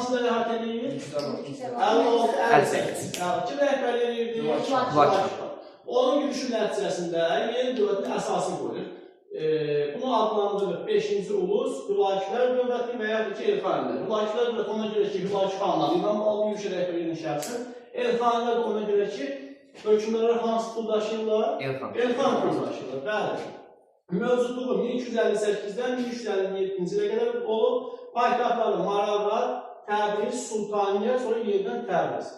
hansıları əhatə edir? 56. Kim rəhbərlik edirdi? Onun yürüyüşü nəticəsində yeni dövlətin əsasını qoyur. Bunu adlandırır 5-ci ulus, Hülakilər dövləti və ya ki, Elxanilər. Hülakilər dövləti ona görə ki, Hülaki xanlar ilə bağlı yürüyüşü rəhbərliyin şəxsi. Elxanilər də ona görə ki, hökmdarlar hansı pul daşıyırlar? Elxan pul daşıyırlar. Bəli. Mövcudluğu 1258-dən 1357-ci ilə qədər olub, paytaxtları Marava, Təbriz, Sultaniyə, sonra yenidən Təbriz.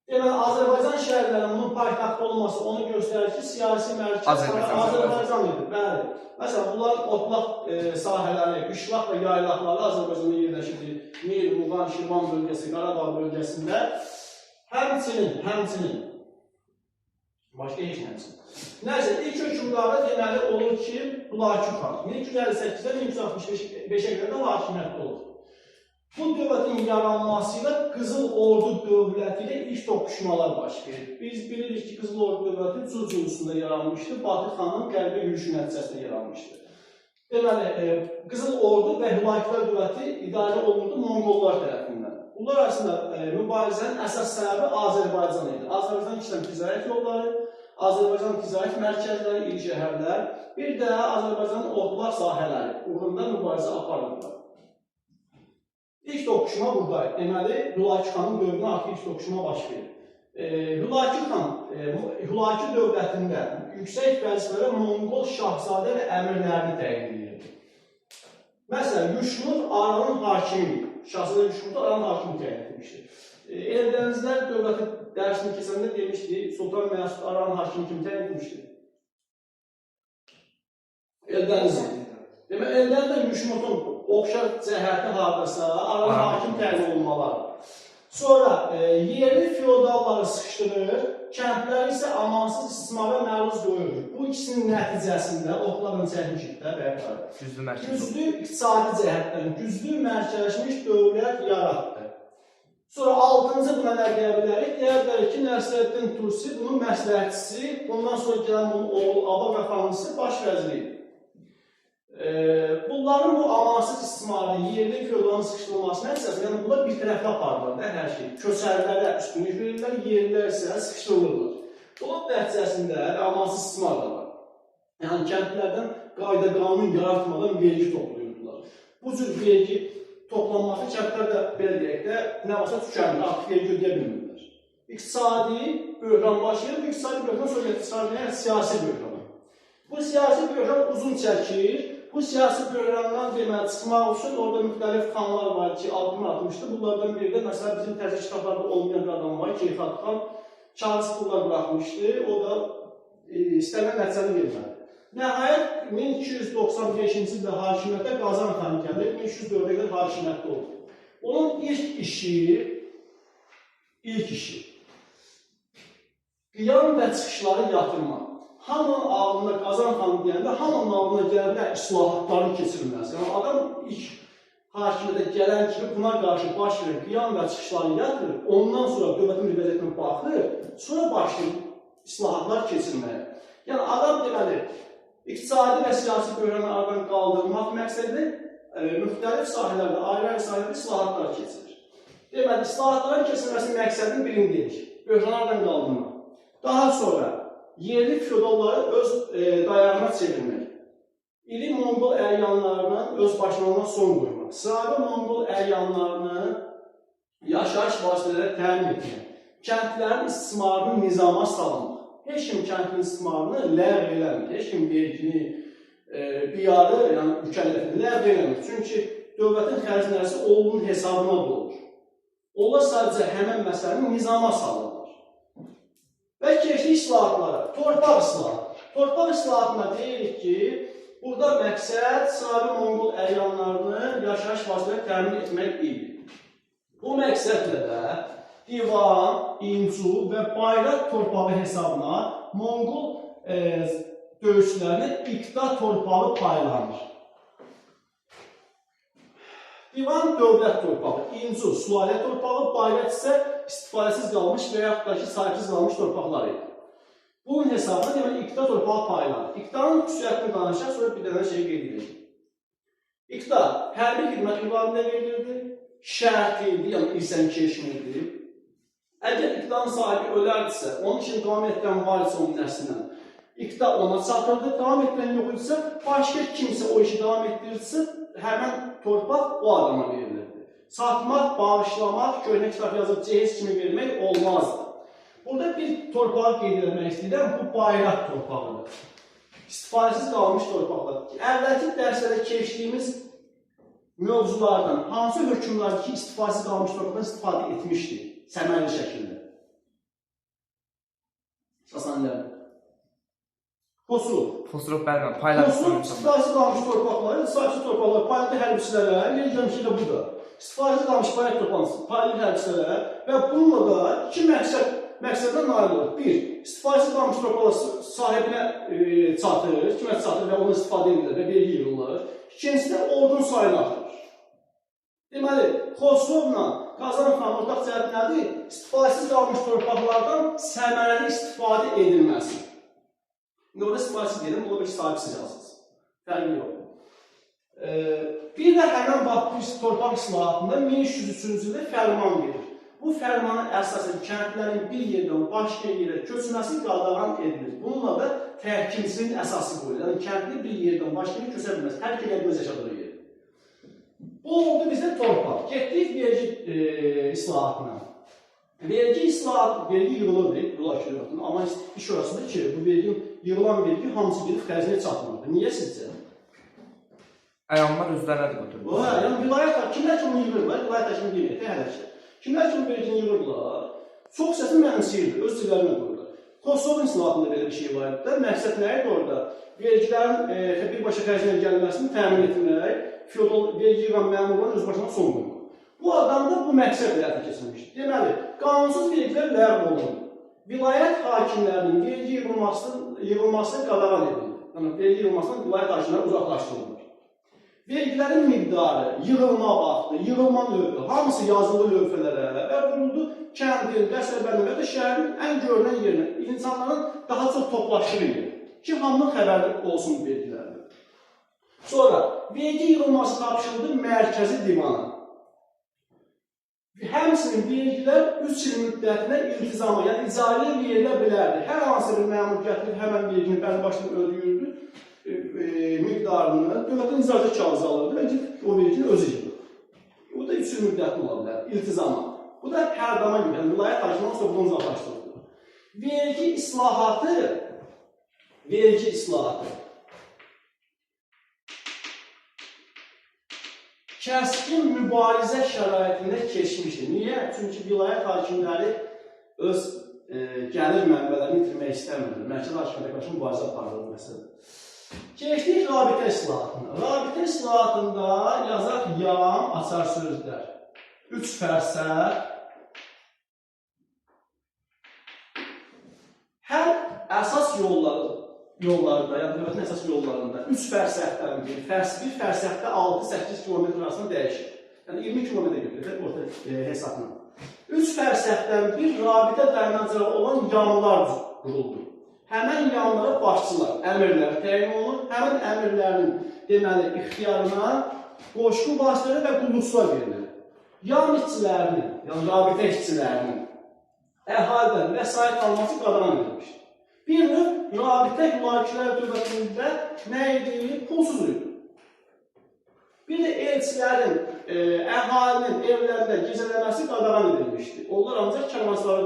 Deməli, Azərbaycan şəhərlərinin bunun paytaxtı olması onu göstərir ki, siyasi mərkəz Azərbaycan edir. Bəli. Məsələn, bunlar otlaq sahələri, qışlaq və yaylaqları Azərbaycanda yerləşirdi. Nil, Muğan, Şirvan bölgəsi, Qarabağ bölgəsində. Həmçinin. Başqa heç nəmsin. Nəysə, ilk hökmdarda deməli olur ki, Hülaki xan. 1258-dən 1265-ə qədər də hakimiyyətdə olur. Bu dövlətin yaranması ilə Qızıl Ordu dövləti ilə ilk toqquşmalar baş verir. Biz bilirik ki, Qızıl Ordu dövləti Cuc ulusunda yaranmışdır, Batı xanın qərbi yürüyüşü nəticəsində yaranmışdır. Deməli, Qızıl Ordu və Hülakilər dövləti idarə olundu Monqollar tərəfindən. Bunlar arasında mübarizənin əsas səbəbi Azərbaycan idi. Azərbaycan ikisindən ticarət yolları, Azərbaycan ticarət mərkəzləri, il şəhərlər, bir də Azərbaycanın ordular sahələri uğrunda mübarizə aparıldılar. İlk toqquşma buradaydı. Deməli, Hülaki xanın dövrünə artıq ilk toqquşma baş verir. Hülaki xan, Hülaki dövlətində yüksək vəzifələrə Monqol şahzadə və əmirlərini təyin edirdi. Məsələn, Yuşmur Aranın hakimi, şahzadə Yuşmurda Aranın hakimi təyin edilmişdir. Eldənizlər dövləti dərsini keçəndə demişdi, Sultan Məsud Aranın hakimi kimi təyin edilmişdir. Eldənizlər. Demək, Eldənizdə Yuşmurun oxşar cəhəti hardasa, Aranın hakim təyin olunmaları. Sonra yerli feodalları sıxışdırır, kəndləri isə amansız istismara məruz qoyur. Bu ikisinin nəticəsində oxların çəkmişikdə güclü iqtisadi cəhətdən, güclü mərkəzləşmiş dövlət yaratdı. Sonra 6-cı buna nə deyə bilərik? Deyə bilərik ki, Nəsrəddin Tusi bunun məsləhətçisi, bundan sonra gələn bunun oğlu Aba və xanlısı baş vəziri idi. Bunların bu amansız istismarı, yerli feodalın sıxışdırılması nəticəsində, yəni bunlar bir tərəfli aparırlar da hər şey. Köçərlərə üstünlük verirlər, yerlilər isə sıxışdırılırlar. Bunun nəticəsində amansız istismar da var. Yəni kəndlərdən qayda qanun yaratmadan vergi toplayırdılar. Bu cür vergi toplanması kəndlər də belə deyək də nə varsa tükəndir, artıq vergi ödəyə bilmirlər. İqtisadi böhran başlayır, bu iqtisadi böhran sonra çıxarmayan siyasi böhran. Bu siyasi böhran uzun çəkir. Bu siyasi böhrandan deməli çıxmaq üçün orada müxtəlif xanlar var ki, addım atmışdı. Bunlardan biri də məsələn bizim təzə kitablarda olmayan bir adam var, Keyxat xan. Kağız pullar buraxmışdı, o da istənilən nəticəni vermədi. Nəhayət 1295-ci ildə hakimiyyətə Qazan xan gəlir, 1304-ə qədər hakimiyyətdə oldu. Onun ilk işi qiyam və çıxışları yatırmaq. Hamının ağlına Qazan xanı deyəndə, hamının ağlına gəlirlər islahatların keçirilməsi. Yəni, adam ilk hakimiyyətə gələn kimi buna qarşı baş verir, qiyam və çıxışları yatırır, ondan sonra dövlətin bir vəziyyətinə baxır, sonra başlayır islahatlar keçirməyə. Yəni, adam deməli, iqtisadi və siyasi böhranı aradan qaldırmaq məqsədi müxtəlif sahələrdə, ayrı-ayrı sahələrdə islahatlar keçirir. Deməli, islahatların keçirilməsinin məqsədini bilindirik, böhranlardan qaldırmaq. Daha sonra yerli feodalları öz dayağına çevirmək, ili Monqol əryanlarına öz başlanğına son qoymaq, sadə Monqol əryanlarını yaşayış vasitələrə təmin etmək, kəndlərin istismarını nizama salmaq. Heç kim kəndin istismarını ləğv eləmir, heç kim vergini, biyarı, yəni mükəlləfini ləğv eləmir. Çünki dövlətin xərclərisi oğlunun hesabına doğur. Onlar sadəcə həmən məsələni nizama salırlar. Və keçdik islahatlara, torpaq islahatı. Torpaq islahatına deyirik ki, burada məqsəd sadə Monqol əryanlarını yaşayış vasitələri təmin etmək idi. Bu məqsədlə də divan, incu və bayraq torpağı hesabına Monqol döyüşçülərinə iqta torpağı paylanır. Divan dövlət torpağı, incu, sülalə torpağı, bayraq isə istifadəsiz qalmış və yaxud da ki, sahibsiz qalmış torpaqlar idi. Bunun hesabına deməli, iqta torpağı paylanır. İqtanın xüsusiyyətini danışaq, sonra bir dənə şey qeyd edilir. İqta hərbi xidmət ünvanında verilirdi, şərt idi, yəni irsən keçmirdi. Əgər iqtidarın sahibi ölərdisə, onun için davam etdirən varsa onun nəslindən, iqtidar ona çatırdı, davam etdirən yox idisə, başqa kimsə o işi davam etdirirsə, həmən torpaq o adama verilirdi. Satmaq, bağışlamaq, köhnə kitab yazıb cehiz kimi vermək olmazdı. Burada bir torpağı qeyd etmək istəyirəm, bu bayraq torpağıdır. İstifadəsiz qalmış torpaqlar. Əvvəlki dərslərdə keçdiyimiz mövzulardan hansı hökmlər ki, istifadəsiz qalmış torpaqdan istifadə etmişdi səmərli şəkildə? Səsənlər. Kosu. Kosurub bəlmə, paylar. Kosu istifadəsiz qalmış torpaqları, istifadəsiz torpaqlar paylı hərbçilərə, verəcəm də bu da. İstifadəsiz qalmış bayraq torpaqları paylı hərbçilərə və bununla da iki məqsəddən nail olur. Bir, istifadəsiz qalmış torpaqlar sahibinə çatır, kimə çatır və onu istifadə edirlər və vergi yığılır. İkincisi də ordun sayını artırır. Deməli, Xosrovla Qazan xanın ortaq cəhəti nədir? İstifadəsiz qalmış torpaqlardan səmərəli istifadə edilməsi. İndi orada istifadəsiz deyiləm, orada bir sahibsiz yazılsın. Fərqi yox. Bir də həmən vaxt torpaq islahatında 1303-cü ildə fərman verir. Bu fərmanın əsasən kəndlərin bir yerdən başqa yerə köçməsi qadağan edilir. Bununla da tərkimçinin əsası qoyulur. Yəni, kəndli bir yerdən başqa yerə köçə bilməz. Hər kəndimiz yaşadığı yer. Bu oldu bizdə torpaq. Getdik vergi islahatına. Vergi islahatı, vergi yığılırdı. Amma iş orasında ki, bu yığılan vergi hamısı gedib xəzinəyə çatmırdı. Niyə sizcə? Əyanlar özlərədir götürülür. Yəni, vilayət kimlər ki, bunu yığırlar? Vilayət kimi deyil, hələşə. Kimlər kimi vergini yığırlar? Çox səsini mənimsiyirdi, öz dillərinə qoyurlar. Kosovo islahatında belə bir şey var idi. Məqsəd nə idi orada? Vergilərin birbaşa xərcinə gəlməsini təmin etmək, feodal vergi yığan məmurların öz başına son qoymaq. Bu adam da bu məqsəd həyata keçirmişdir. Deməli, qanunsuz vergilər ləğv olundu. Vilayət hakimlərinin vergi yığılmasını qadağan edildi. Yəni, vergi yığılmasından vilayət hakimləri uzaqlaşdırılır. Vergilərin miqdarı, yığılma vaxtı, yığılma növü, hamısı yazılı lövhələrə və vuruldu kəndin, qəsəbənin və də şəhərin ən görünən yerinə, insanların daha çox toplaşdığı yer ki, hamının xəbəri olsun vergilərdə. Sonra, vergi yığılması tapşırıldı mərkəzi divana. Həmçinin vergilər 3 il müddətinə iltizama, yəni icariyə verilə bilərdi. Hər hansı bir məmur gətirib həmən vergini bəli başdan ödəyirdi. Miqdarını, dövlətin icazə kağızı alırdı və o vergini özü yığılır. Bu da 3 il müddətli ola bilər, iltizama. Bu da hər dama gibi, yəni vilayət hakimindən sonra bunu uzaqlaşdırılır. Vergi islahatı kəskin mübarizə şəraitində keçmişdir. Niyə? Çünki vilayət hakimləri öz gəlir mənbələrini itirmək istəmirdir. Mərkəzi hakimiyyətə qarşı mübarizə aparılır məsələ. Keçdik rabitə islahatına. Rabitə islahatında yazaq yam, açar sözlər. 3 fərsəh. Hər əsas yollarda, yəni dövlətin əsas yollarında 3 fərsəhdən bir fərsəhdə 6-8 km arasında dəyişir. Yəni 20 km gedir, orta hesabla. 3 fərsəhdən bir rabitə dayanacağı olan yamlar quruldu. Həmən yanlara başçılar, əmirlər təyin olunur. Həmən əmirlərin deməli ixtiyarına qoşqu vasitələri və qulluqçular verilir. Yan işçilərinin, yəni rabitə işçilərinin əhalidən vəsait alması qadağan edilmişdir. Bir növ rabitə mühakimlər dövlətində nə idi? Pulsuz idi. Bir də elçilərin, əhalinin evlərində gecələməsi qadağan edilmişdir. Onlar ancaq karvansları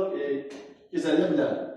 gecələyə bilərdir.